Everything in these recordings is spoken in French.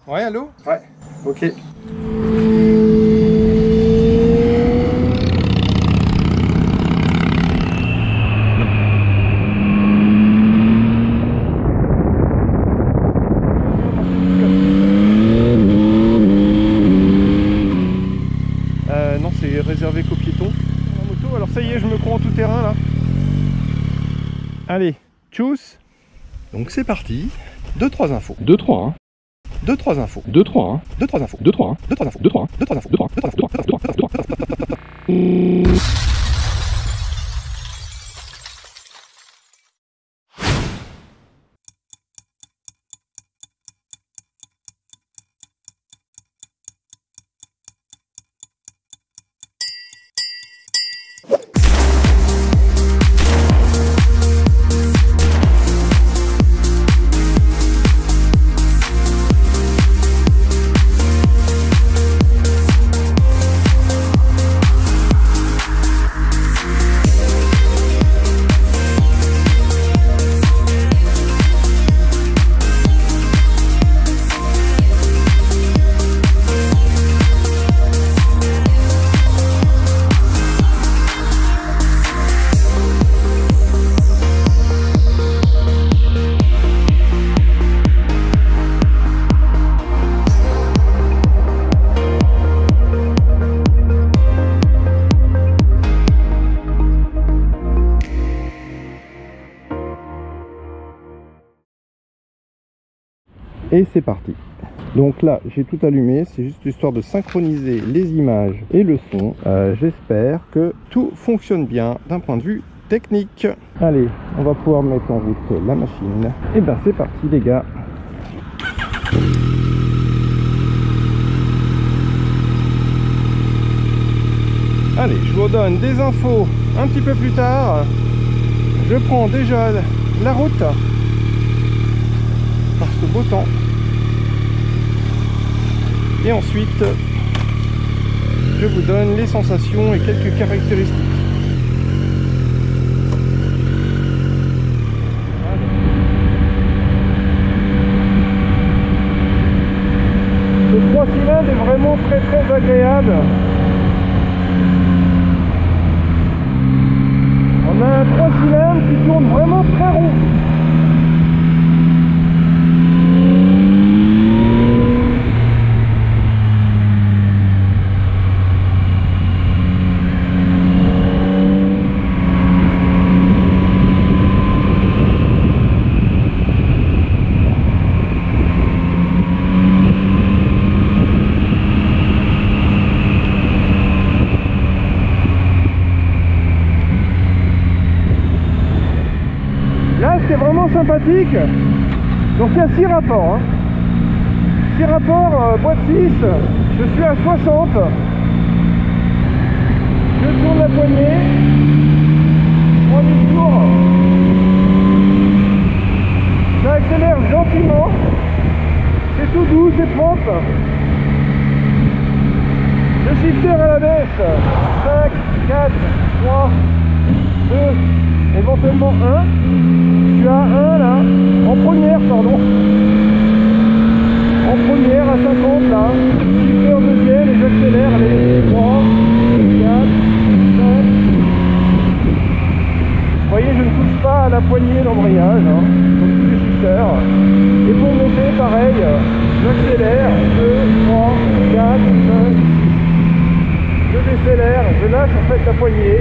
Ouais, allô? Ouais, ok. Non, c'est réservé qu'aux piétons. La moto, alors ça y est, je me crois en tout terrain là. Allez, tchuss. Donc c'est parti. 2-3 infos. 2-3, hein. 2-3 infos. 2-3, hein. 2-3 infos. 2-3, hein. 2-3 infos. 2-3, hein. 2-3 infos. 2-3, 2-3, 2-3. Et c'est parti. Donc là, j'ai tout allumé, c'est juste histoire de synchroniser les images et le son. J'espère que tout fonctionne bien d'un point de vue technique. Allez, on va pouvoir mettre en route la machine. Et ben c'est parti les gars. Allez, je vous donne des infos un petit peu plus tard. Je prends déjà la route par ce beau temps. Et ensuite, je vous donne les sensations et quelques caractéristiques. Le 3 cylindres est vraiment très agréable. On a un 3 cylindres qui tourne vraiment très rond. C'est vraiment sympathique. Donc il y a 6 rapports, hein. 6 rapports, boîte 6, je suis à 60. Je tourne la poignée, 3 tours, ça accélère gentiment, c'est tout doux, c'est propre. Le shifter à la baisse, 5, 4, 3, 2, éventuellement 1. Tu as 1 là, en première, pardon. En première à 50 là. Shifter deuxième et j'accélère, allez, 3, 4, 5. Vous voyez, je ne touche pas à la poignée d'embrayage, hein, comme tous les shifters. Et pour monter, pareil, j'accélère, 2, 3, 4, 5, 6. Je décélère, je lâche en fait la poignée,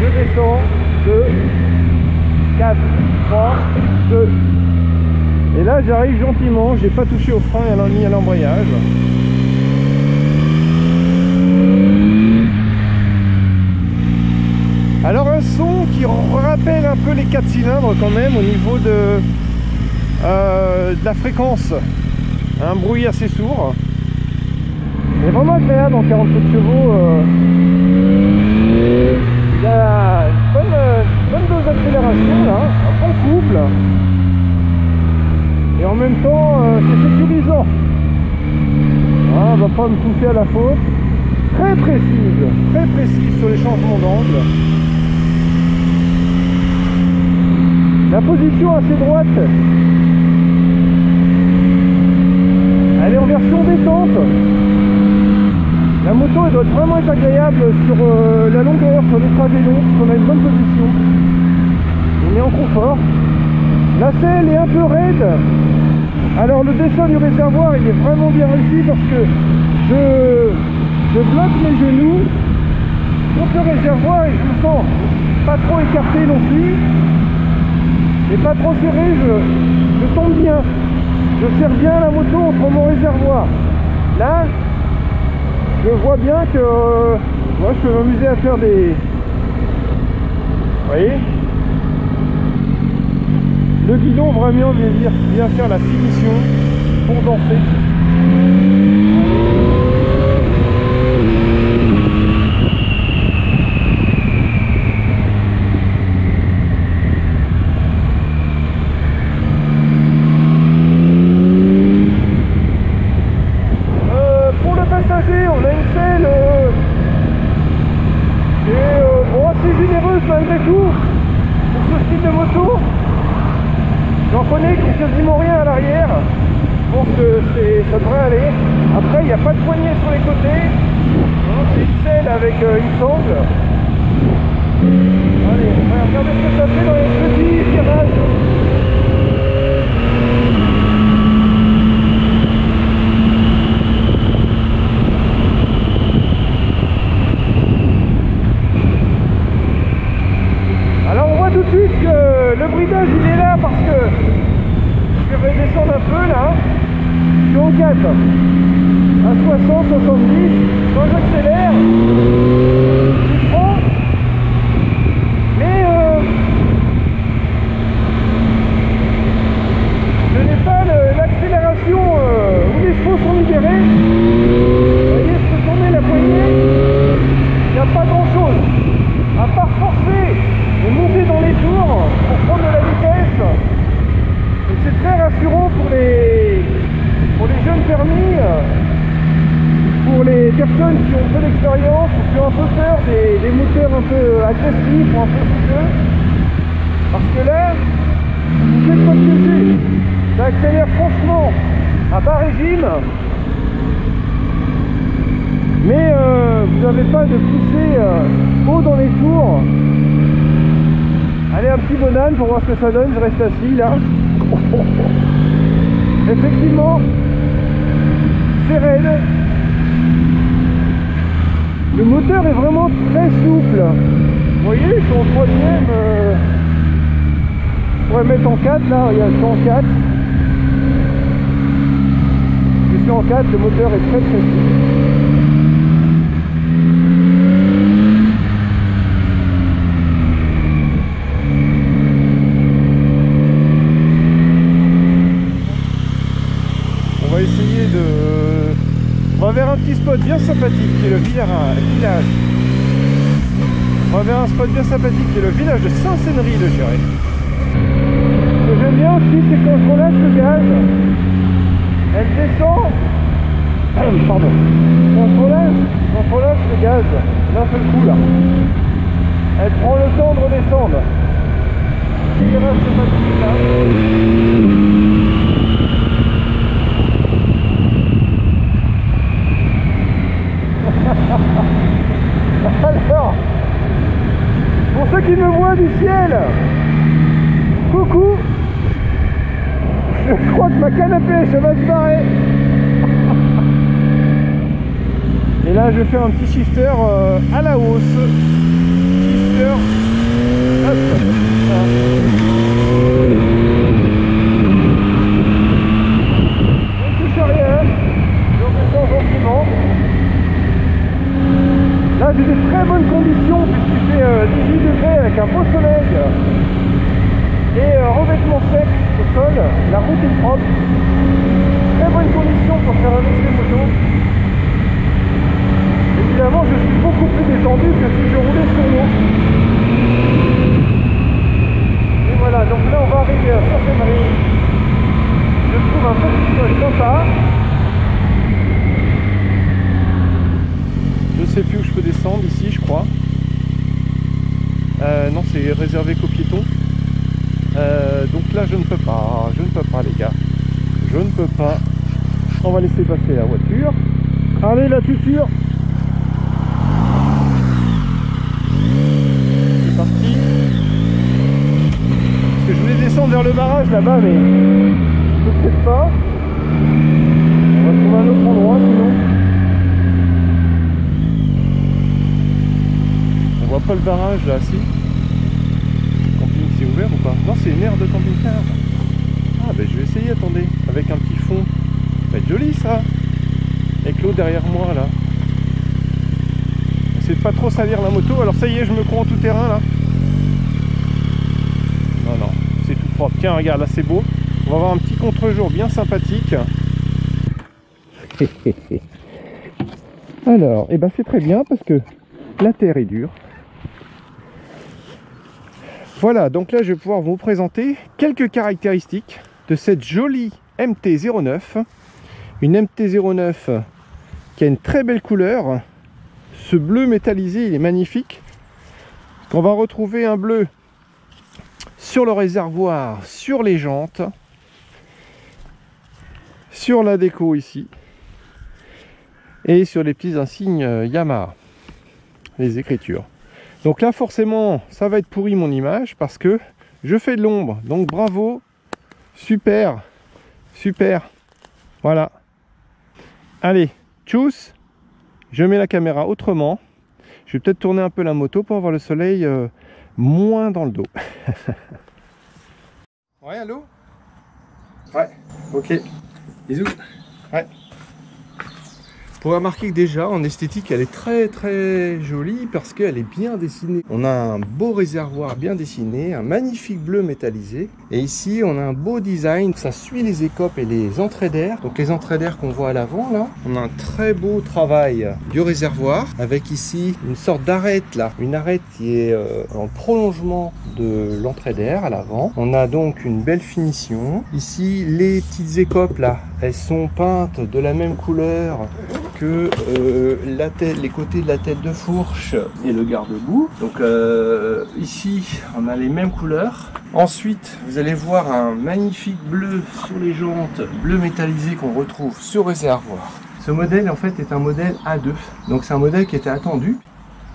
je descends, 2, 4, 3, 2. Et là j'arrive gentiment, j'ai pas touché au frein ni à l'embrayage. Alors un son qui rappelle un peu les 4 cylindres quand même au niveau de la fréquence. Un bruit assez sourd. C'est vraiment agréable en 47 chevaux. Il y a une bonne dose d'accélération là, un bon couple. Et en même temps, c'est sécurisant. On va pas me toucher à la faute. Très précise sur les changements d'angle. La position assez droite Elle est en version détente. La moto elle doit vraiment être agréable sur la longueur, sur les trajets longs, parce qu'on a une bonne position. On est en confort. La selle est un peu raide. Alors le dessin du réservoir il est vraiment bien réussi parce que je bloque mes genoux contre le réservoir et je me sens pas trop écarté non plus. Et pas trop serré, je tombe bien. Je serre bien la moto entre mon réservoir. Là, je vois bien que moi je peux m'amuser à faire des... Vous voyez? Le guidon vraiment vient faire la finition pour danser. Pour le passager, on a une selle qui est bon, assez généreuse malgré tout pour ce style de moto. J'en connais qui ont quasiment rien à l'arrière, donc ça devrait aller. Après il n'y a pas de poignée sur les côtés, c'est une selle avec une sangle. Allez, on va regarder ce que ça fait dans les petits virages. Alors on voit tout de suite que le bridage il est là parce que je vais redescendre un peu là. Je suis en 4 à 60, 70. Quand j'accélère, je prends. Mais je n'ai pas l'accélération où les chevaux sont libérés. Vous voyez, je peux tourner la poignée. Il n'y a pas grand chose. À part forcer et monter dans les tours pour prendre de la vitesse. Et c'est très rassurant pour les jeunes permis, pour les personnes qui ont peu d'expérience ou qui ont un peu peur des moteurs un peu agressifs ou un peu coûteux. Parce que là, vous faites pas piéger. Ça accélère franchement à bas régime. Mais vous n'avez pas de pousser haut dans les tours. Allez, un petit bonhomme pour voir ce que ça donne. Je reste assis là. Effectivement, c'est raide. Le moteur est vraiment très souple. Vous voyez, je suis en troisième. Je pourrais mettre en 4 là. Il y a 104. Je suis en 4. Le moteur est très très souple. On va essayer de... On va vers un petit spot bien sympathique qui est le village. On va vers un spot bien sympathique qui est le village de Saint-Sénéry de Géret. Ce que j'aime bien aussi c'est quand je relâche le gaz, elle descend. Pardon. Quand je relâche le gaz d'un seul coup là, elle prend le temps de redescendre. Petit virage sympathique là. Alors, pour ceux qui me voient du ciel, coucou. Je crois que ma canne à pêche va se barrer. Et là je vais faire un petit shifter à la hausse. Shifter. Hop. On ne touche à rien. Je redescends gentiment. Là j'ai des très bonnes conditions puisqu'il fait 18 degrés avec un beau soleil et revêtement sec au sol, la route est propre, très bonnes conditions pour faire un essai moto. Évidemment je suis beaucoup plus détendu que si je roulais sur l'eau. Et voilà, donc là on va arriver à Saint-Sénéry. Je trouve un petit spot sympa. Je sais plus où je peux descendre, ici je crois. Non, c'est réservé qu'aux piétons. Donc là je ne peux pas les gars. Je ne peux pas. On va laisser passer la voiture. Allez la tuture. C'est parti. Parce que je voulais descendre vers le barrage là-bas, mais peut-être pas. On va trouver un autre endroit sinon. On voit pas le barrage là, si. Le camping c'est ouvert ou pas? Non, c'est une aire de camping-car. Ah ben je vais essayer, attendez, avec un petit fond. Ça va être joli ça. Avec l'eau derrière moi là. Essayez de pas trop salir la moto. Alors ça y est, je me crois en tout terrain là. Non, non, c'est tout propre. Tiens, regarde, là c'est beau. On va avoir un petit contre-jour bien sympathique. Alors, et ben c'est très bien parce que la terre est dure. Voilà, donc là je vais pouvoir vous présenter quelques caractéristiques de cette jolie MT-09. Une MT-09 qui a une très belle couleur. Ce bleu métallisé, il est magnifique. On va retrouver un bleu sur le réservoir, sur les jantes, sur la déco ici, et sur les petits insignes Yamaha, les écritures. Donc là forcément ça va être pourri mon image parce que je fais de l'ombre, donc bravo, super, super, voilà. Allez, tchuss, je mets la caméra autrement, je vais peut-être tourner un peu la moto pour avoir le soleil moins dans le dos. Ouais, allô? Ouais, ok, bisous. Ouais. Vous pouvez remarquer que déjà en esthétique elle est très jolie parce qu'elle est bien dessinée. On a un beau réservoir bien dessiné, un magnifique bleu métallisé. Et ici on a un beau design, ça suit les écopes et les entrées d'air. Donc les entrées d'air qu'on voit à l'avant là. On a un très beau travail du réservoir avec ici une sorte d'arête là. Une arête qui est en prolongement de l'entrée d'air à l'avant. On a donc une belle finition. Ici les petites écopes là, elles sont peintes de la même couleur que la tête, les côtés de la tête de fourche et le garde-boue. Donc ici on a les mêmes couleurs. Ensuite vous allez voir un magnifique bleu sur les jantes, bleu métallisé qu'on retrouve sur réservoir. Ce modèle en fait est un modèle A2, donc c'est un modèle qui était attendu.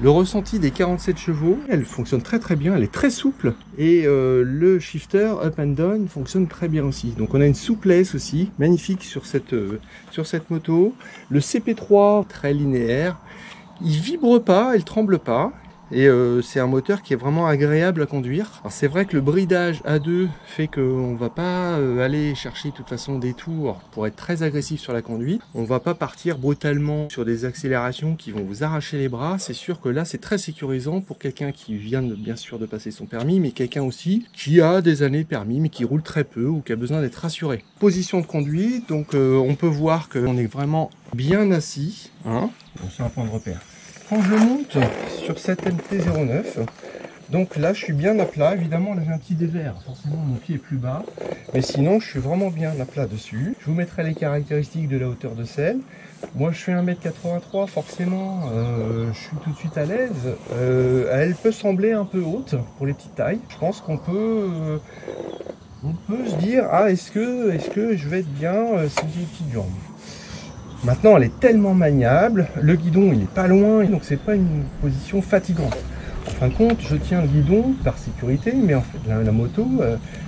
Le ressenti des 47 chevaux, elle fonctionne très bien, elle est très souple. Et le shifter up and down fonctionne très bien aussi. Donc on a une souplesse aussi, magnifique sur cette moto. Le CP3, très linéaire, il vibre pas, il tremble pas. Et c'est un moteur qui est vraiment agréable à conduire. Alors c'est vrai que le bridage A2 fait qu'on va pas aller chercher de toute façon des tours pour être très agressif sur la conduite. On va pas partir brutalement sur des accélérations qui vont vous arracher les bras. C'est sûr que là c'est très sécurisant pour quelqu'un qui vient bien sûr de passer son permis, mais quelqu'un aussi qui a des années de permis mais qui roule très peu ou qui a besoin d'être rassuré. Position de conduite, donc on peut voir qu'on est vraiment bien assis. Hein, c'est un point de repère. Quand je monte sur cette MT-09, donc là je suis bien à plat, évidemment là j'ai un petit dévers, forcément mon pied est plus bas, mais sinon je suis vraiment bien à plat dessus. Je vous mettrai les caractéristiques de la hauteur de selle. Moi je fais 1m83, forcément je suis tout de suite à l'aise. Elle peut sembler un peu haute pour les petites tailles. Je pense qu'on peut se dire, ah est-ce que je vais être bien si j'ai une petite jambe. Maintenant, elle est tellement maniable, le guidon il est pas loin, donc c'est pas une position fatigante. En fin de compte, je tiens le guidon par sécurité, mais en fait, la moto,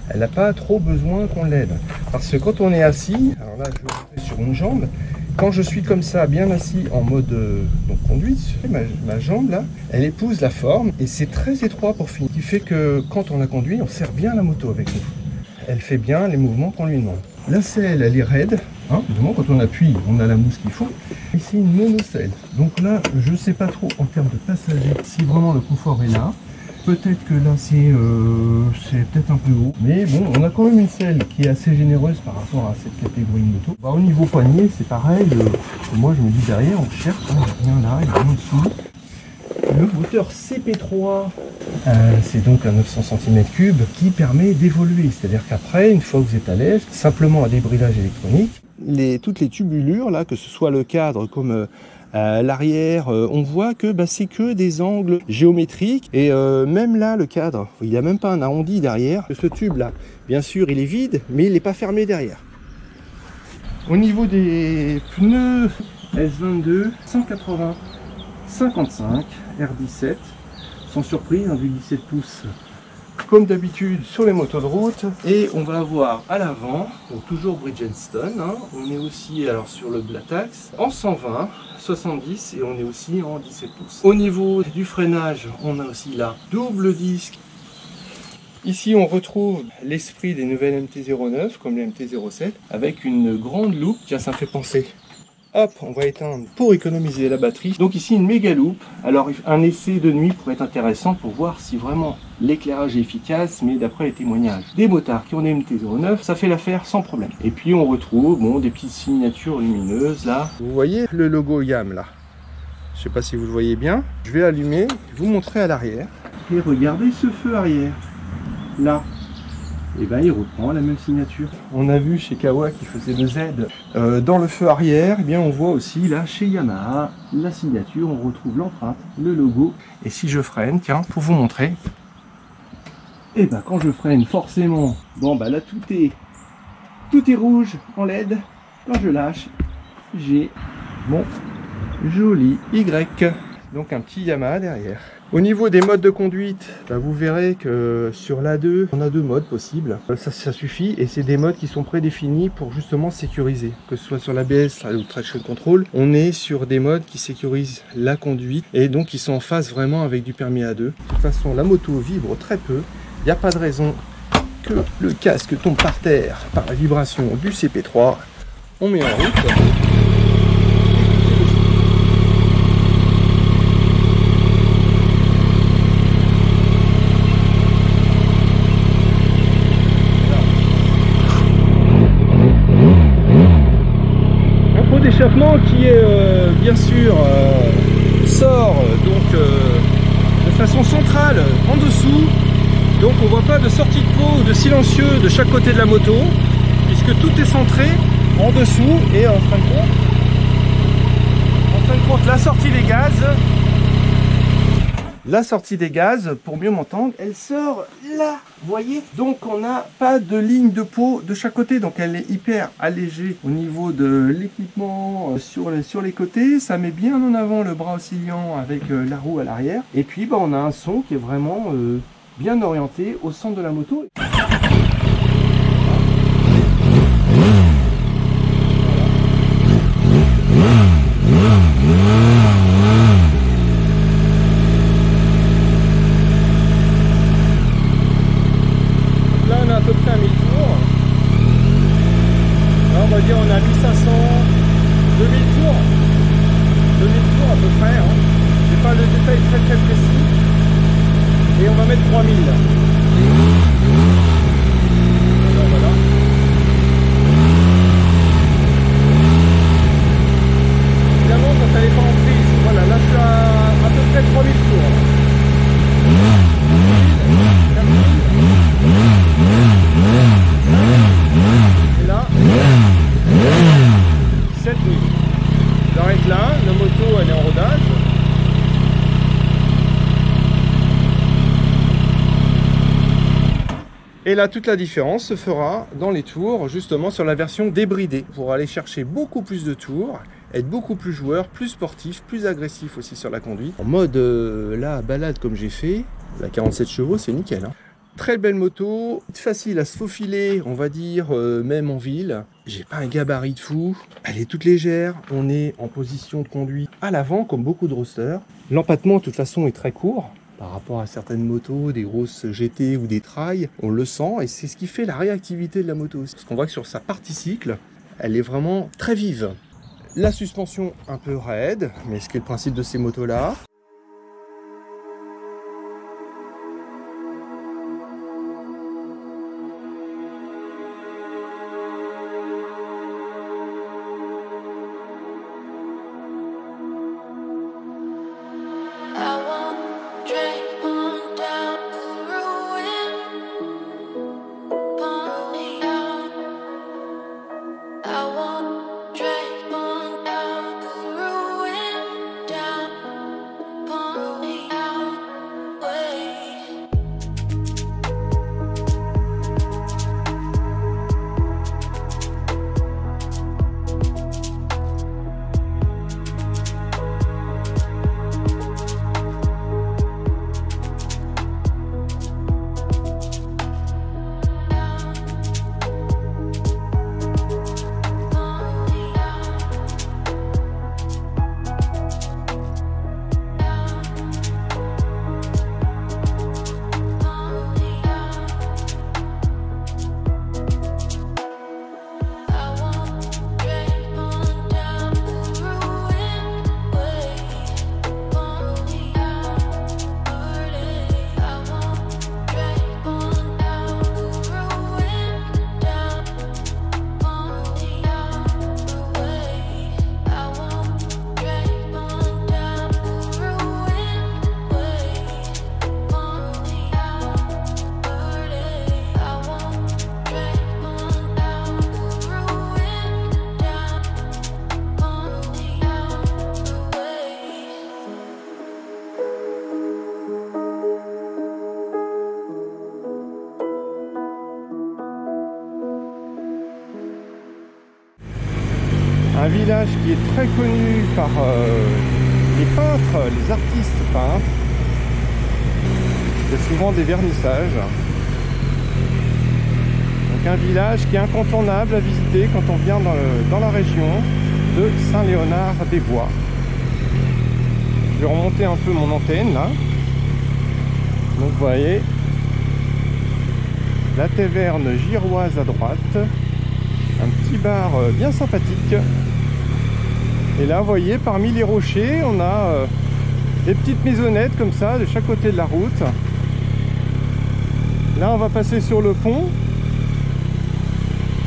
elle n'a pas trop besoin qu'on l'aide. Parce que quand on est assis, alors là, je vais sur une jambe, quand je suis comme ça, bien assis en mode donc conduite, ma jambe là, elle épouse la forme et c'est très étroit pour finir. Ce qui fait que quand on la conduit, on sert bien la moto avec nous. Elle fait bien les mouvements qu'on lui demande. La selle, elle est raide. Hein, évidemment, quand on appuie, on a la mousse qu'il faut. Et c'est une monocelle. Donc là, je ne sais pas trop en termes de passagers si vraiment le confort est là. Peut-être que là, c'est peut-être un peu haut. Mais bon, on a quand même une selle qui est assez généreuse par rapport à cette catégorie de moto. Bah, au niveau poignet, c'est pareil. Moi, je me dis derrière, on cherche. Il y a rien là, il y a rien dessous. Le moteur CP3, c'est donc un 900 cm3 qui permet d'évoluer. C'est-à-dire qu'après, une fois que vous êtes à l'aise, simplement un débridage électronique, toutes les tubulures, là, que ce soit le cadre comme l'arrière, on voit que c'est que des angles géométriques. Et même là, le cadre, il n'y a même pas un arrondi derrière. Ce tube-là, bien sûr, il est vide, mais il n'est pas fermé derrière. Au niveau des pneus S22 180 55 R17, sans surprise, du 17 pouces comme d'habitude sur les motos de route. Et on va avoir à l'avant, donc toujours Bridgestone, hein. On est aussi alors sur le Blatax en 120 70 et on est aussi en 17 pouces. Au niveau du freinage, on a aussi là double disque. Ici on retrouve l'esprit des nouvelles MT-09 comme les MT-07 avec une grande loupe. Tiens, ça me fait penser. Hop, on va éteindre pour économiser la batterie. Donc ici une méga loupe. Alors un essai de nuit pourrait être intéressant pour voir si vraiment l'éclairage est efficace, mais d'après les témoignages des motards qui ont des MT-09, ça fait l'affaire sans problème. Et puis on retrouve bon, des petites signatures lumineuses là. Vous voyez le logo YAM là? Je sais pas si vous le voyez bien. Je vais allumer, vous montrer à l'arrière. Et regardez ce feu arrière. Là. Et ben il reprend la même signature. On a vu chez Kawa qui faisait le Z dans le feu arrière, et bien on voit aussi là chez Yamaha la signature, on retrouve l'empreinte, le logo. Et si je freine, tiens, pour vous montrer, et ben quand je freine forcément, bon bah là tout est rouge en LED. Quand je lâche, j'ai mon joli Y. Donc un petit Yamaha derrière. Au niveau des modes de conduite, bah vous verrez que sur l'A2, on a deux modes possibles. Ça suffit et c'est des modes qui sont prédéfinis pour justement sécuriser. Que ce soit sur l'ABS ou Traction Control, on est sur des modes qui sécurisent la conduite et donc qui sont en phase vraiment avec du permis A2. De toute façon, la moto vibre très peu. Il n'y a pas de raison que le casque tombe par terre par la vibration du CP3. On met en route. D'échappement qui est bien sûr sort donc de façon centrale en dessous, donc on voit pas de sortie de pot ou de silencieux de chaque côté de la moto puisque tout est centré en dessous. Et en fin de compte la sortie des gaz, pour mieux m'entendre, elle sort là, vous voyez. Donc on n'a pas de ligne de pot de chaque côté, donc elle est hyper allégée au niveau de l'équipement sur les côtés. Ça met bien en avant le bras oscillant avec la roue à l'arrière. Et puis bah, on a un son qui est vraiment bien orienté au centre de la moto. À peu près à 1000 tours. Là on va dire on a 1500, 2000 tours. 2000 tours à peu près. Hein. J'ai pas le détail très précis. Et on va mettre 3000. Alors, voilà. Évidemment quand elle n'est pas en prise, voilà, là je suis à peu près 3000 tours. Et là, 7 000. J'arrête là, la moto elle est en rodage. Et là, toute la différence se fera dans les tours, justement sur la version débridée, pour aller chercher beaucoup plus de tours, être beaucoup plus joueur, plus sportif, plus agressif aussi sur la conduite. En mode là, balade comme j'ai fait, la 47 chevaux, c'est nickel. Hein. Très belle moto, facile à se faufiler, on va dire, même en ville. J'ai pas un gabarit de fou, elle est toute légère, on est en position de conduite à l'avant comme beaucoup de roadsters. L'empattement de toute façon est très court par rapport à certaines motos, des grosses GT ou des trails, on le sent et c'est ce qui fait la réactivité de la moto. Parce qu'on voit que sur sa partie cycle, elle est vraiment très vive. La suspension un peu raide, mais ce qui est le principe de ces motos là. Un village qui est très connu par les peintres, les artistes peintres. Il y a souvent des vernissages. Donc un village qui est incontournable à visiter quand on vient dans la région de Saint-Léonard-des-Bois. Je vais remonter un peu mon antenne là. Donc vous voyez la taverne giroise à droite, un petit bar bien sympathique. Et là vous voyez parmi les rochers on a des petites maisonnettes comme ça de chaque côté de la route. Là on va passer sur le pont.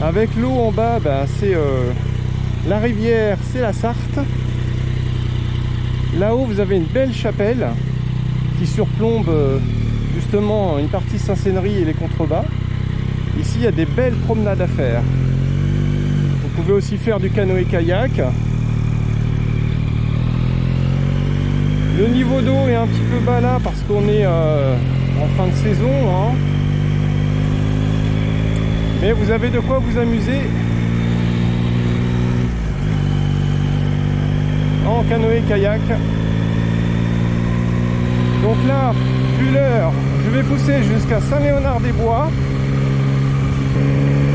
Avec l'eau en bas, ben, c'est la rivière, c'est la Sarthe. Là-haut vous avez une belle chapelle qui surplombe justement une partie Saint-Sénéry et les contrebas. Ici il y a des belles promenades à faire. Vous pouvez aussi faire du canoë-kayak. Le niveau d'eau est un petit peu bas là parce qu'on est en fin de saison, hein. Mais vous avez de quoi vous amuser en canoë-kayak. Donc là, vu l'heure, je vais pousser jusqu'à Saint-Léonard-des-Bois.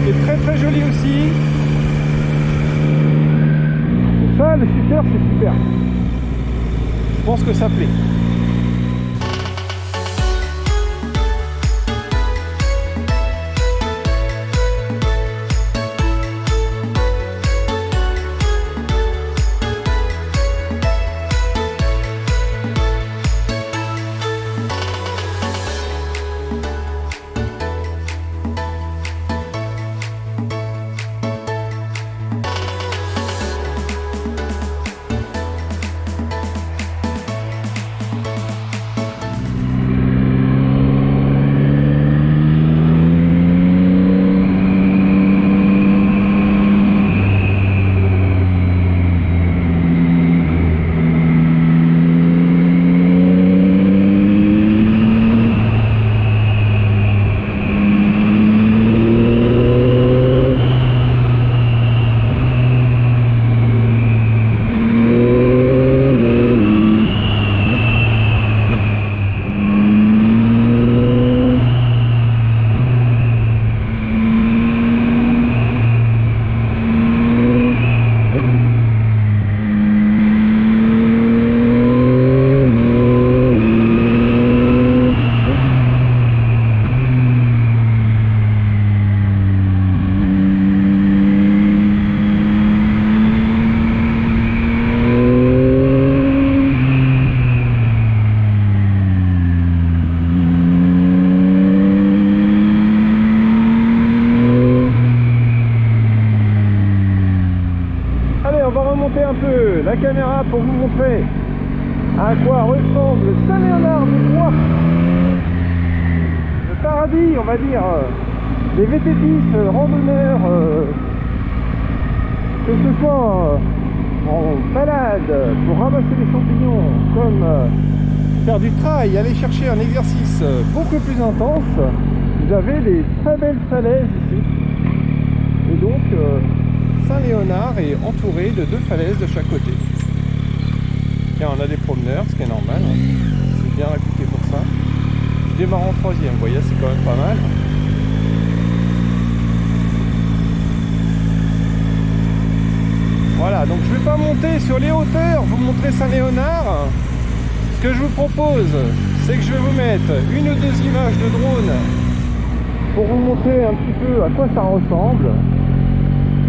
C'est très très joli aussi. Donc ça, le shooter, c'est super. Je pense que ça plaît. Un peu la caméra pour vous montrer à quoi ressemble Saint-Léonard-des-Bois, le paradis, on va dire, des vététistes, randonneurs, que ce soit en balade pour ramasser des champignons, comme faire du trail, aller chercher un exercice beaucoup plus intense. Vous avez des très belles falaises ici, et donc Saint-Léonard est entouré de 2 falaises de chaque côté. Et on a des promeneurs, ce qui est normal, hein. C'est bien réputé pour ça. Je démarre en 3e, vous voyez, c'est quand même pas mal. Voilà, donc je ne vais pas monter sur les hauteurs, vous montrer Saint-Léonard. Ce que je vous propose, c'est que je vais vous mettre 1 ou 2 images de drone pour vous montrer un petit peu à quoi ça ressemble,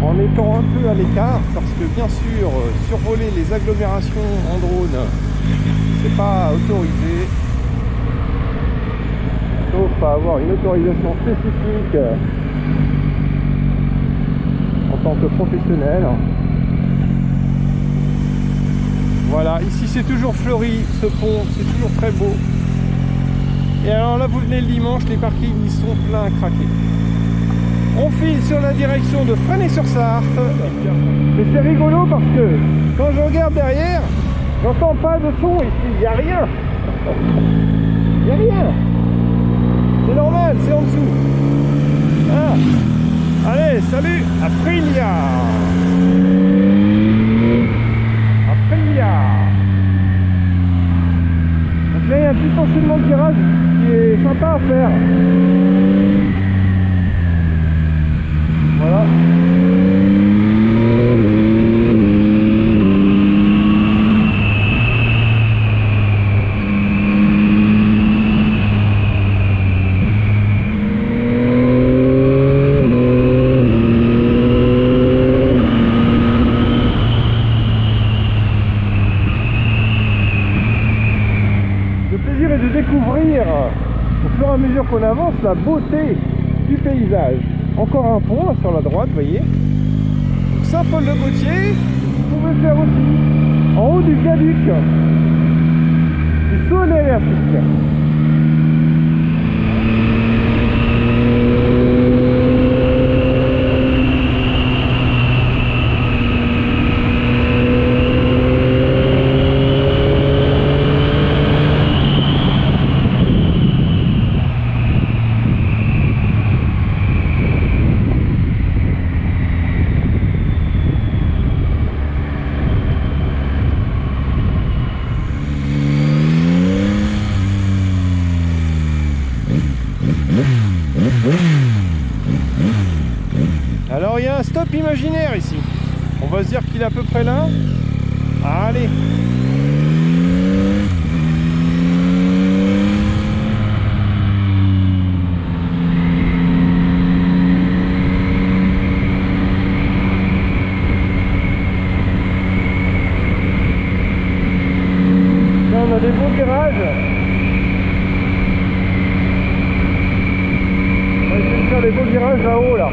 en étant un peu à l'écart, parce que bien sûr survoler les agglomérations en drone c'est pas autorisé, sauf à avoir une autorisation spécifique en tant que professionnel. Voilà, ici c'est toujours fleuri, ce pont, c'est toujours très beau. Et alors là vous venez le dimanche, les parkings ils sont pleins à craquer. On file sur la direction de Fresnay-sur-Sarthe. Mais c'est rigolo parce que quand je regarde derrière, j'entends pas de son ici, il n'y a rien. Il n'y a rien. C'est normal, c'est en dessous. Ah. Allez, salut, à Aprilia. enchaînement de virage qui est sympa à faire. Voilà. De découvrir au fur et à mesure qu'on avance la beauté du paysage. Encore un pont là, sur la droite, vous voyez. Saint-Paul-de-Gautier, vous pouvez faire aussi en haut du viaduc du saut électrique. Alors il y a un stop imaginaire ici. On va se dire qu'il est à peu près là. Allez. Là on a des beaux virages. On va essayer de faire des beaux virages là-haut là.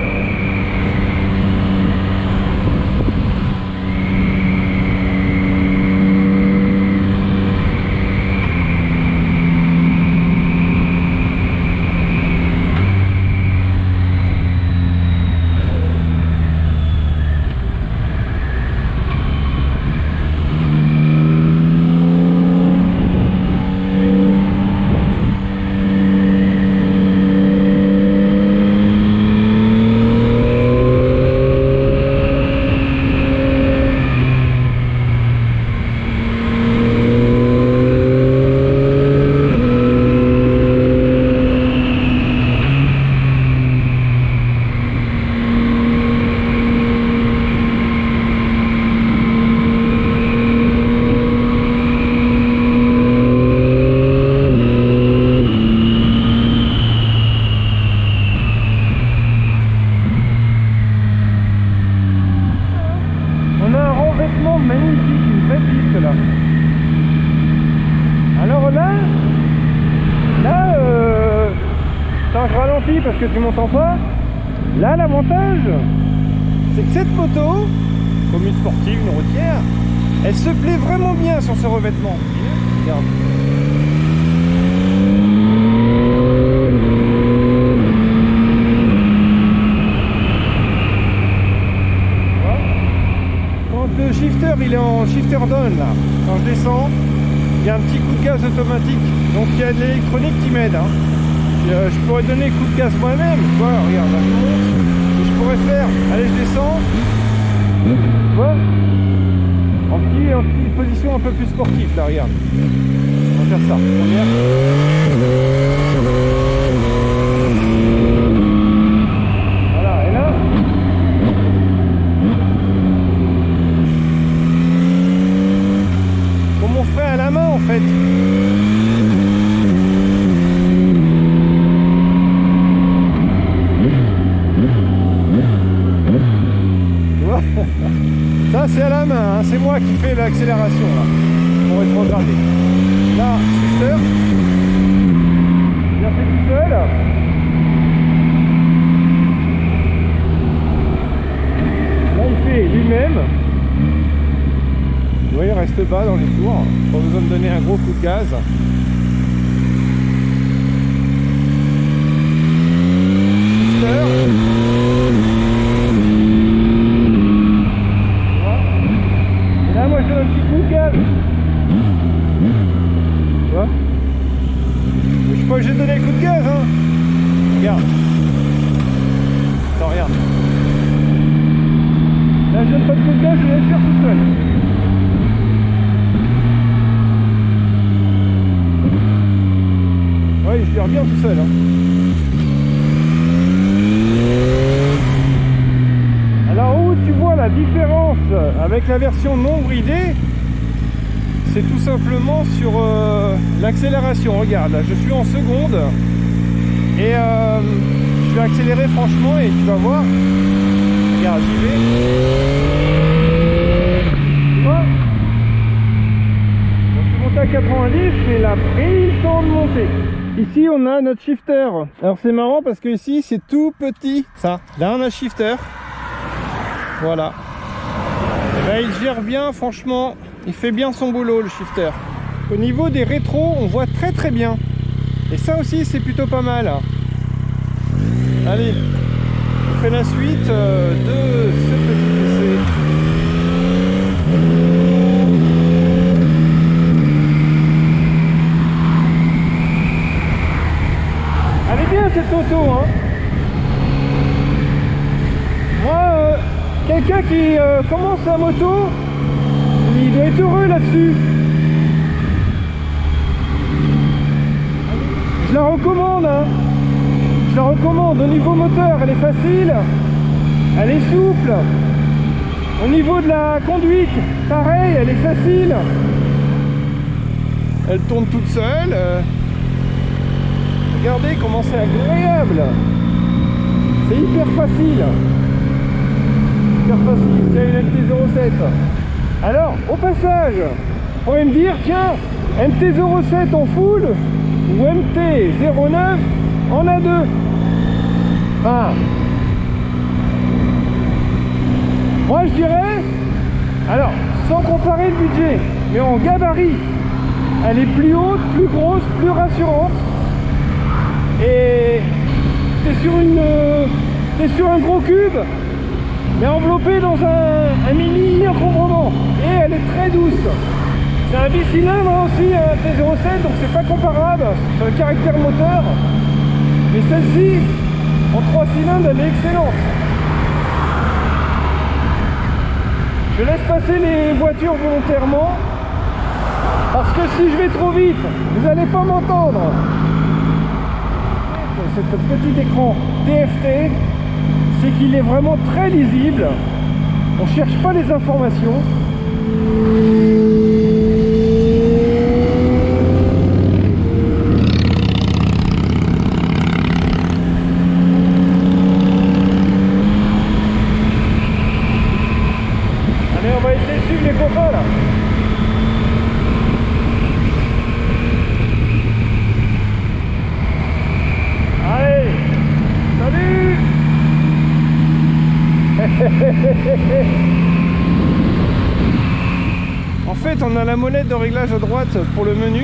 Magnifique, une belle piste là. Alors là, attends, je ralentis parce que tu m'entends pas. Là, l'avantage, c'est que cette moto, comme une sportive, une routière, elle se plaît vraiment bien sur ce revêtement. Regarde. Le shifter, il est en shifter down là. Quand je descends, il y a un petit coup de gaz automatique. Donc il y a de l'électronique qui m'aide. Hein. Je pourrais donner le coup de gaz moi-même. Tu vois, regarde, là, je monte. Et je pourrais faire. Allez, je descends. Tu vois, en petite position un peu plus sportive là, regarde. On va faire ça. Première. Voilà, et là. On ferait à la main en fait. Ça c'est à la main, hein. C'est moi qui fais l'accélération là, pour rétrograder. Là, shifter, bien fait tout seul. Là il fait lui-même. Vous voyez, il reste bas dans les tours, pas besoin de donner un gros coup de gaz. Et là, moi je donne un petit coup de gaz. Tu vois? Je suis pas obligé de donner le coup de gaz, hein. Regarde. Attends, regarde. Là, je donne pas de coup de gaz, je vais le faire tout seul. gère bien tout seul. Hein. Alors où tu vois la différence avec la version non bridée, c'est tout simplement sur l'accélération. Regarde, là je suis en seconde et je vais accélérer franchement et tu vas voir. Regarde, j'y vais. Tu vois? Donc je suis monté à 90, mais il a pris le temps de monter. Ici on a notre shifter. Alors c'est marrant parce que ici c'est tout petit. Ça, là on a shifter. Voilà. Et ben, il gère bien, franchement. Il fait bien son boulot le shifter. Au niveau des rétros, on voit très très bien. Et ça aussi c'est plutôt pas mal. Allez, on fait la suite de ce petit essai. Elle est bien cette auto, hein. Moi, quelqu'un qui commence la moto, il doit être heureux là-dessus. Je la recommande, hein. Je la recommande. Au niveau moteur, elle est facile, elle est souple. Au niveau de la conduite, pareil, elle est facile. Elle tourne toute seule. Regardez comment c'est agréable. C'est hyper facile. Hyper facile. C'est une MT-07. Alors, au passage, vous pourrez me dire, tiens, MT-07 en full ou MT-09 en A2. Enfin, moi je dirais, alors, sans comparer le budget, mais en gabarit, elle est plus haute, plus grosse, plus rassurante. Et t'es sur un gros cube, mais enveloppé dans un mini encombrement. Et elle est très douce. C'est un bicylindre aussi, un T07, donc c'est pas comparable sur le caractère moteur. Mais celle-ci, en 3 cylindres, elle est excellente. Je laisse passer les voitures volontairement, parce que si je vais trop vite, vous n'allez pas m'entendre. Cet petit écran TFT, c'est qu'il est vraiment très lisible. On ne cherche pas les informations. Allez, on va essayer de suivre les copains là. Allez, salut. En fait, on a la molette de réglage à droite pour le menu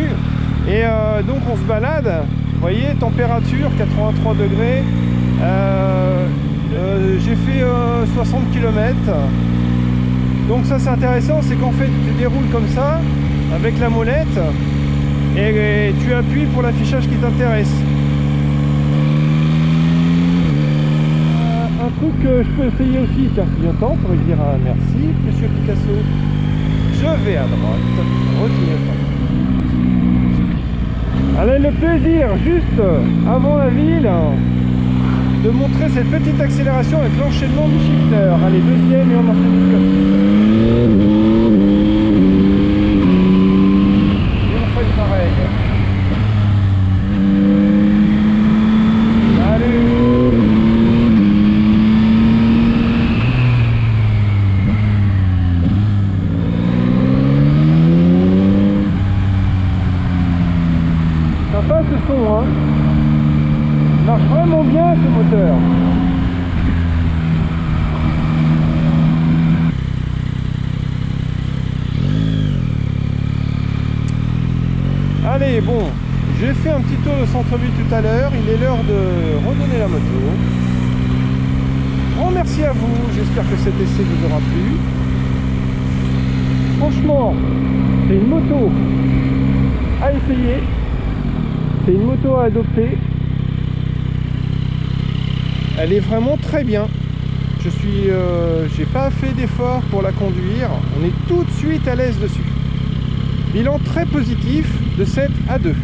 et donc on se balade. Vous voyez, température 83 degrés. J'ai fait 60 km. Donc ça c'est intéressant, c'est qu'en fait tu déroules comme ça avec la molette et tu appuies pour l'affichage qui t'intéresse. Un truc que je peux essayer aussi, c'est un clignotant pour lui dire merci monsieur Picasso. Je vais à droite, retenez pas. Allez, le plaisir juste avant la ville de montrer cette petite accélération avec l'enchaînement du shifter. Allez, deuxième et on enchaîne comme ça. Et on fait pareil. Sympa ce son, hein. Il marche vraiment bien ce moteur. Allez, bon, j'ai fait un petit tour de centre-ville tout à l'heure. Il est l'heure de redonner la moto. Grand merci à vous. J'espère que cet essai vous aura plu. Franchement, c'est une moto à essayer. C'est une moto à adopter. Elle est vraiment très bien. J'ai pas fait d'effort pour la conduire. On est tout de suite à l'aise dessus. Bilan très positif de 7 à 2.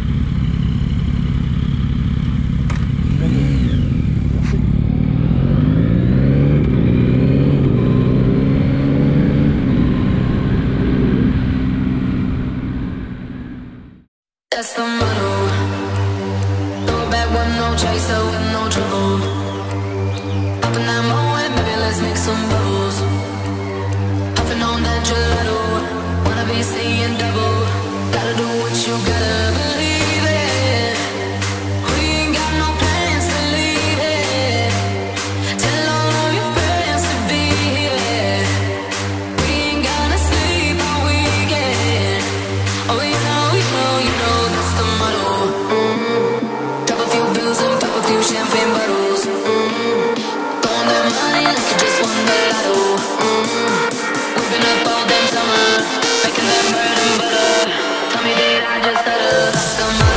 that's the motto. Throw back with no chaser, with no trouble. Popping that moe, baby, let's make some bubbles. Puffing on that gelato, wanna be seeing double. Gotta do what you gotta believe it. We ain't got no plans to leave it. Tell all of your friends to be here. We ain't gonna sleep all weekend. Oh, you know, that's the motto. Drop a few bills and pop a few champagne bottles. Throwing that money like you just won the lotto. Whipping up all damn summer, making that bread and butter. Tell me, did I just stutter? That's the motto.